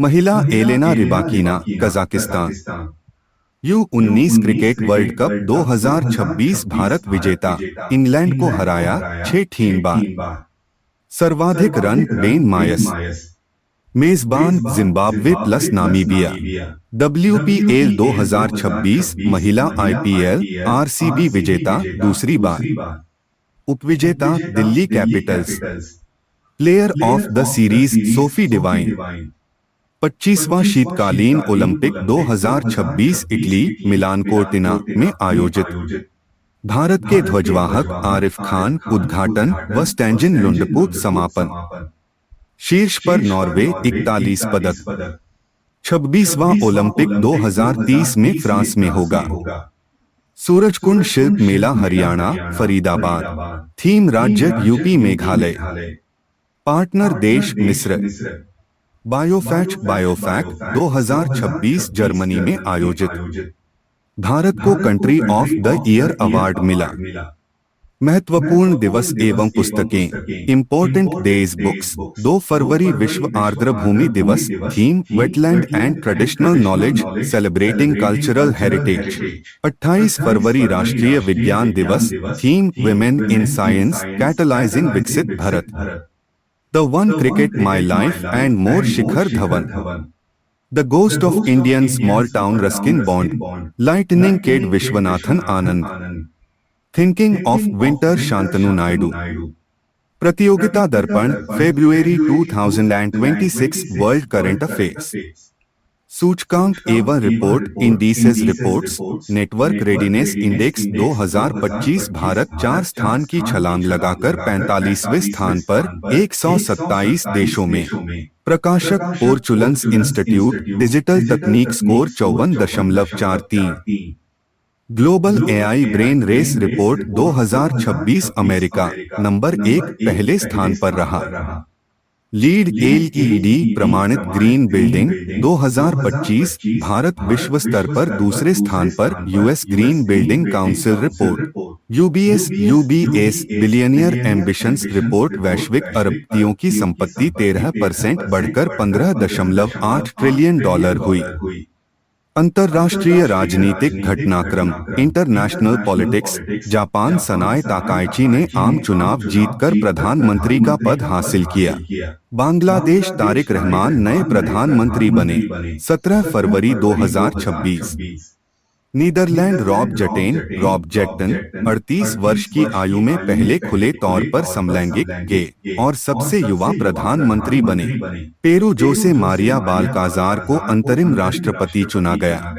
महिला Elena Rybakina Kazakhstan. U19 cricket world cup 2026 Bharat विजेता, इंग्लैंड को हराया 6 बार। सर्वाधिक रन बेन मायस। मेजबान जिम्बाब्वे प्लस नामीबिया। WPL 2026 महिला IPL RCB विजेता दूसरी बार। उपविजेता Delhi capitals. Player of the series Sophie Devine. 25वां शीतकालीन ओलंपिक 2026 इटली मिलान कोर्टिना में आयोजित। भारत के ध्वजवाहक आरिफ खान उद्घाटन व स्टैंजिन लुंडपुट समापन। शीर्ष पर नॉर्वे 41 पदक। 26वां ओलंपिक 2030 में फ्रांस में होगा। सूरजकुंड शिल्प मेला हरियाणा फरीदाबाद। थीम राज्य UP मेघालय। पार्टनर देश मिस्र। बायोफैच 2026 जर्मनी में आयोजित। भारत को country of the year award मिला। महत्वपूर्ण दिवस एवं पुस्तकें इम्पोर्टेंट डेज बुक्स। 2 फरवरी विश्व आर्द्र भूमि दिवस। Theme wetland and traditional knowledge celebrating cultural heritage. 28 फरवरी राष्ट्रीय विज्ञान दिवस। Theme women in science catalysing विकसित Bharat. The one cricket my life and more Shikhar Dhawan. The ghost of Indian small town Ruskin Bond. Lightning kid Viswanathan Anand. Thinking of winter Shantanu Naidu. Pratiyogita Darpan February 2026 world current affairs. सूचकांक एवं report indices reports. Network readiness index 2025 Bharat 4 स्थान की छलांग लगाकर 45वें स्थान पर 127 देशों में। प्रकाशक पोर्चुलन्स इंस्टीट्यूट डिजिटल तकनीक score 54.43। Global AI brain race report 2026 America number 1 पहले स्थान पर रहा। लीड एलईडी प्रमाणित ग्रीन बिल्डिंग 2025 भारत विश्व स्तर पर दूसरे स्थान पर US green building council report UBS billionaire ambitions report वैश्विक अरबपतियों की संपत्ति 13% बढ़कर $15.8 ट्रिलियन हुई। अंतर्राष्ट्रीय राजनीतिक घटनाक्रम international politics Japan Sanae Takaichi ने आम चुनाव जीतकर प्रधानमंत्री का पद हासिल किया। बांग्लादेश तारिक रहमान नए प्रधानमंत्री बने 17 फरवरी 2026। नीदरलैंड रॉब जेक्टन 38 वर्ष की आयु में पहले खुले तौर पर समलैंगिक गे और सबसे युवा प्रधानमंत्री बने। पेरू जोसे मारिया बाल्काजार को अंतरिम राष्ट्रपति चुना गया।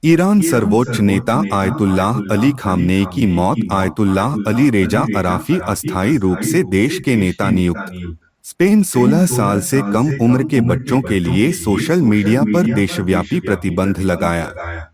ईरान सर्वोच्च नेता आयतुल्लाह अली खामनेई की मौत आयतुल्लाह अली रेजा अराफी अस्थायी रूप से देश के नेता नियुक्त। स्पेन 16 साल से कम उम्र के बच्चों के लिए सोशल मीडिया पर देशव्यापी प्रतिबंध लगाया।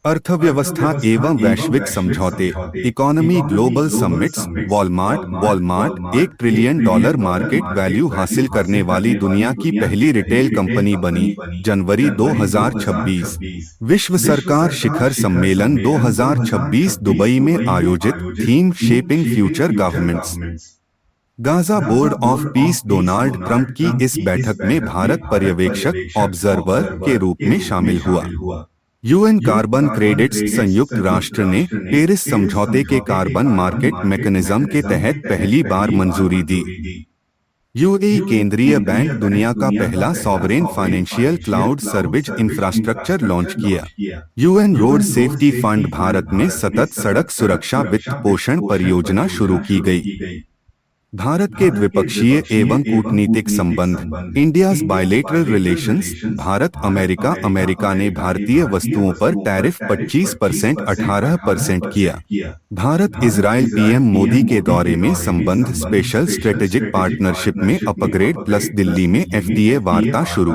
अर्थव्यवस्था एवं वैश्विक समझौते economy global summits Walmart $1 trillion market value हासिल करने वाली दुनिया की पहली रिटेल कंपनी बनी जनवरी 2026। विश्व सरकार शिखर सम्मेलन 2026 दुबई में आयोजित theme shaping future governments. Gaza board of peace Donald Trump की इस बैठक में भारत पर्यवेक्षक ऑब्जर्वर के रूप में शामिल हुआ। यूएन कार्बन क्रेडिट्स संयुक्त राष्ट्र ने पेरिस समझौते के कार्बन मार्केट मैकेनिज्म के तहत पहली बार मंजूरी दी। यूएई केंद्रीय बैंक दुनिया का पहला sovereign financial cloud service infrastructure launch किया। UN road safety fund Bharat में सतत सड़क सुरक्षा वित्त पोषण परियोजना शुरू की गई। भारत के द्विपक्षीय एवं कूटनीतिक संबंध India's bilateral relations Bharat America ने भारतीय वस्तुओं पर टैरिफ 25% 18% किया। भारत इजराइल पीएम मोदी के दौरे में संबंध स्पेशल स्ट्रेटेजिक पार्टनरशिप में अपग्रेड प्लस दिल्ली में एफडीए वार्ता शुरू।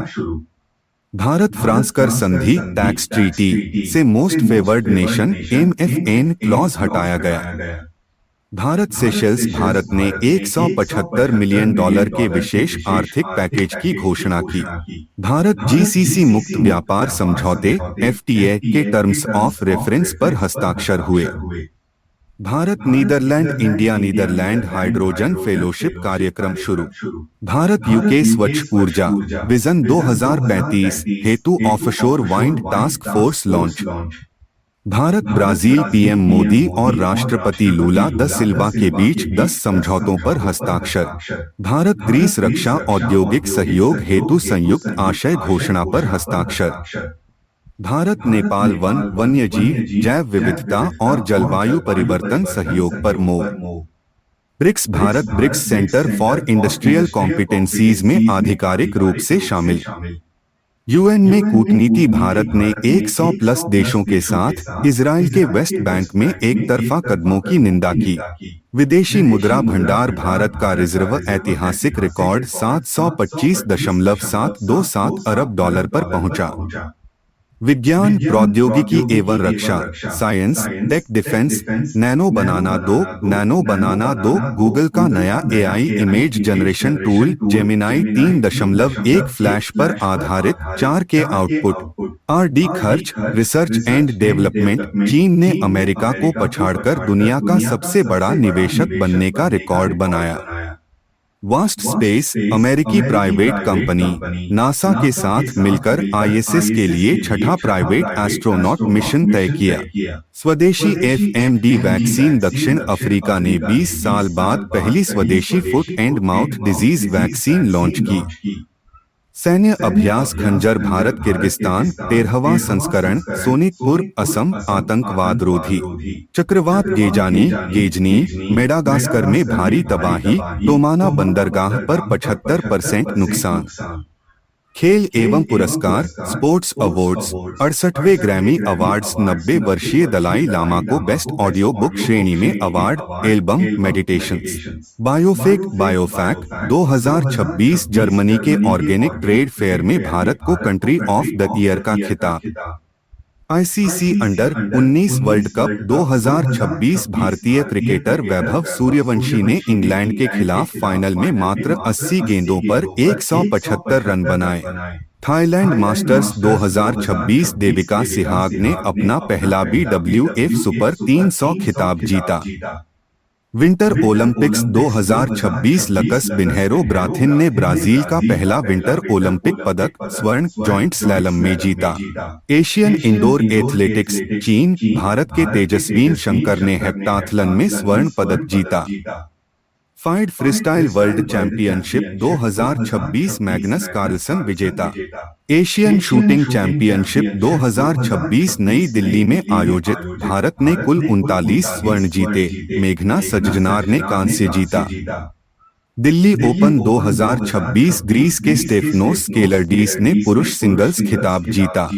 भारत फ्रांस कर संधि टैक्स ट्रीटी से most favoured nation MFN clause हटाया गया। भारत सेशेल्स भारत ने $175 मिलियन के विशेष आर्थिक पैकेज की घोषणा की। भारत GCC मुक्त व्यापार समझौते FTA के टर्म्स ऑफ रेफरेंस पर हस्ताक्षर हुए। भारत नीदरलैंड हाइड्रोजन फेलोशिप कार्यक्रम शुरू। भारत यूके स्वच्छ ऊर्जा विजन 2035 हेतु offshore wind task force launch. Bharat Brazil PM Modi और राष्ट्रपति लूला द सिल्वा के बीच 10 समझौतों पर हस्ताक्षर। भारत ग्रीस रक्षा औद्योगिक सहयोग हेतु संयुक्त आशय घोषणा पर हस्ताक्षर। भारत नेपाल वन्यजीव जैव विविधता और जलवायु परिवर्तन सहयोग पर मोर। BRICS Bharat BRICS centre for industrial competencies में आधिकारिक रूप से शामिल। यूएन में कूटनीति भारत ने 100+ देशों के साथ इजराइल के वेस्ट बैंक में एक तरफा कदमों की निंदा की। विदेशी मुद्रा भंडार भारत का रिजर्व ऐतिहासिक रिकॉर्ड $725.727 अरब पर पहुंचा। विज्ञान प्रौद्योगिकी एवं रक्षा साइंस टेक डिफेंस नैनो बनाना दो गूगल का नया AI image generation tool Gemini 3.1 flash पर आधारित 4K आउटपुट। R&D खर्च रिसर्च एंड डेवलपमेंट चीन ने अमेरिका को पछाड़कर दुनिया का सबसे बड़ा निवेशक बनने का रिकॉर्ड बनाया। वास्ट स्पेस अमेरिकी प्राइवेट कंपनी नासा के साथ मिलकर ISS के लिए छठा प्राइवेट एस्ट्रोनॉट मिशन तय किया। स्वदेशी FMD वैक्सीन दक्षिण अफ्रीका ने 20 साल बाद पहली स्वदेशी foot and mouth disease vaccine launch की। सैन्य अभ्यास खंजर भारत किर्गिस्तान 13वां संस्करण सोनितपुर असम आतंकवाद रोधी। चक्रवात गेजनी मेडागास्कर में भारी तबाही टोमाना बंदरगाह पर 75% नुकसान। खेल एवं पुरस्कार स्पोर्ट्स अवार्ड्स 68वें ग्रैमी अवार्ड्स 90 वर्षीय दलाई लामा को बेस्ट ऑडियो बुक श्रेणी में अवार्ड एल्बम मेडिटेशंस। बायोफैक 2026 जर्मनी के ऑर्गेनिक ट्रेड फेयर में भारत को कंट्री ऑफ द ईयर का खिताब। आईसीसी अंडर 19 वर्ल्ड कप 2026 भारतीय क्रिकेटर वैभव सूर्यवंशी ने इंग्लैंड के खिलाफ फाइनल में मात्र 80 गेंदों पर 175 रन बनाए। थाईलैंड मास्टर्स 2026 देविका सिहाग ने अपना पहला BWF सुपर 300 खिताब जीता। विंटर ओलंपिक्स 2026 लकस पिन्हेरो ब्राथिन ने ब्राजील का पहला विंटर ओलंपिक पदक स्वर्ण जॉइंट स्लैलम में जीता। एशियन इंडोर एथलेटिक्स चीन भारत के तेजस्वीन शंकर ने हेप्टाथलन में स्वर्ण पदक जीता। FIDE freestyle world championship 2026 Magnus Carlsen विजेता। एशियन शूटिंग चैंपियनशिप 2026 नई दिल्ली में आयोजित भारत ने कुल 39 स्वर्ण जीते। मेघना सज्जनार ने कांस्य जीता। दिल्ली ओपन 2026 ग्रीस के स्टेफनोस स्केलर्डीस ने पुरुष सिंगल्स खिताब जीता।